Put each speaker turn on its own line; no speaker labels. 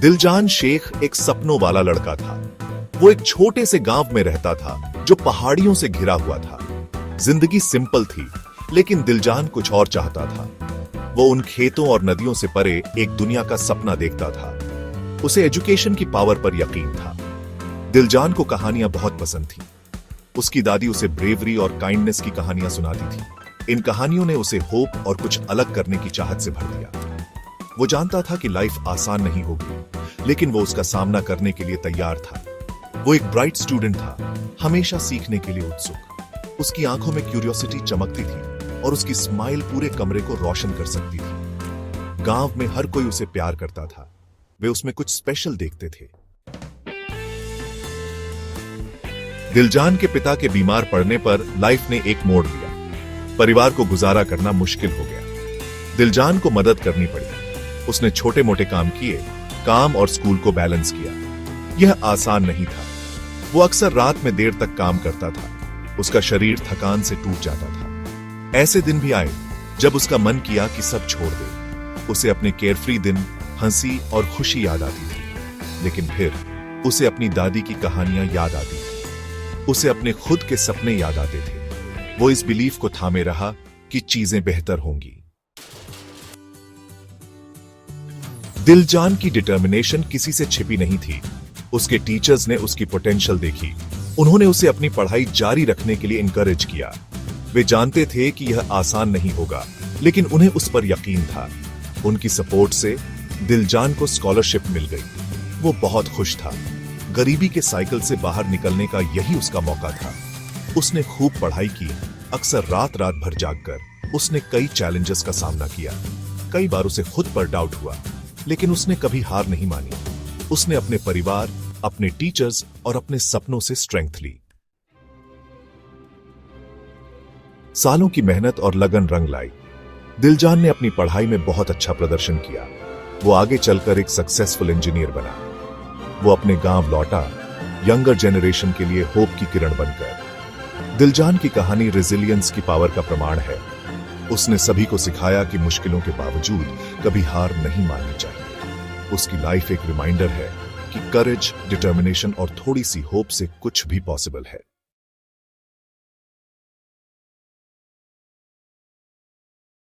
दिलजान शेख एक सपनों वाला लड़का था। वो एक छोटे से गांव में रहता था जो पहाड़ियों से घिरा हुआ था। जिंदगी सिंपल थी, लेकिन दिलजान कुछ और चाहता था। वो उन खेतों और नदियों से परे एक दुनिया का सपना देखता था। उसे एजुकेशन की पावर पर यकीन था। दिलजान को कहानियां बहुत पसंद थीं। उसकी दादी उसे ब्रेवरी और काइंडनेस की कहानियां सुनाती थी। इन कहानियों ने उसे होप और कुछ अलग करने की चाहत से भर दिया। वो जानता था कि लाइफ आसान नहीं होगी, लेकिन वो उसका सामना करने के लिए तैयार था। वो एक ब्राइट स्टूडेंट था, हमेशा सीखने के लिए उत्सुक। उसकी आंखों में क्यूरियोसिटी चमकती थी और उसकी स्माइल पूरे कमरे को रोशन कर सकती थी। गांव में हर कोई उसे प्यार करता था। वे उसमें कुछ स्पेशल देखते थे। दिलजान के पिता के बीमार पड़ने पर लाइफ ने एक मोड़ लिया। परिवार को गुजारा करना मुश्किल हो गया। दिलजान को मदद करनी पड़ी। उसने छोटे मोटे काम किए, काम और स्कूल को बैलेंस किया। यह आसान नहीं था। वो अक्सर रात में देर तक काम करता था। उसका शरीर थकान से टूट जाता था। ऐसे दिन भी आए जब उसका मन किया कि सब छोड़ दे। उसे अपने केयरफ्री दिन, हंसी और खुशी याद आती थी। लेकिन फिर उसे अपनी दादी की कहानियां याद आती थी। उसे अपने खुद के सपने याद आते थे। वो इस बिलीफ को थामे रहा कि चीजें बेहतर होंगी। दिलजान की डिटर्मिनेशन किसी से छिपी नहीं थी। उसके टीचर्स ने उसकी पोटेंशियल देखी। उन्होंने उसे अपनी पढ़ाई जारी रखने के लिए इनकरेज किया। वे जानते थे कि यह आसान नहीं होगा, लेकिन उन्हें उस पर यकीन था। उनकी सपोर्ट से दिलजान को स्कॉलरशिप मिल गई। वो बहुत खुश था। गरीबी के साइकिल से बाहर निकलने का यही उसका मौका था। उसने खूब पढ़ाई की, अक्सर रात रात भर जागकर। उसने कई चैलेंजेस का सामना किया। कई बार उसे खुद पर डाउट हुआ, लेकिन उसने कभी हार नहीं मानी। उसने अपने परिवार, अपने टीचर्स और अपने सपनों से स्ट्रेंथ ली। सालों की मेहनत और लगन रंग लाई। दिलजान ने अपनी पढ़ाई में बहुत अच्छा प्रदर्शन किया। वो आगे चलकर एक सक्सेसफुल इंजीनियर बना। वो अपने गांव लौटा, यंगर जनरेशन के लिए होप की किरण बनकर। दिलजान की कहानी रेजिलियंस की पावर का प्रमाण है। उसने सभी को सिखाया कि मुश्किलों के बावजूद कभी हार नहीं माननी चाहिए। उसकी लाइफ एक रिमाइंडर है कि करेज, डिटर्मिनेशन और थोड़ी सी होप से कुछ भी पॉसिबल है।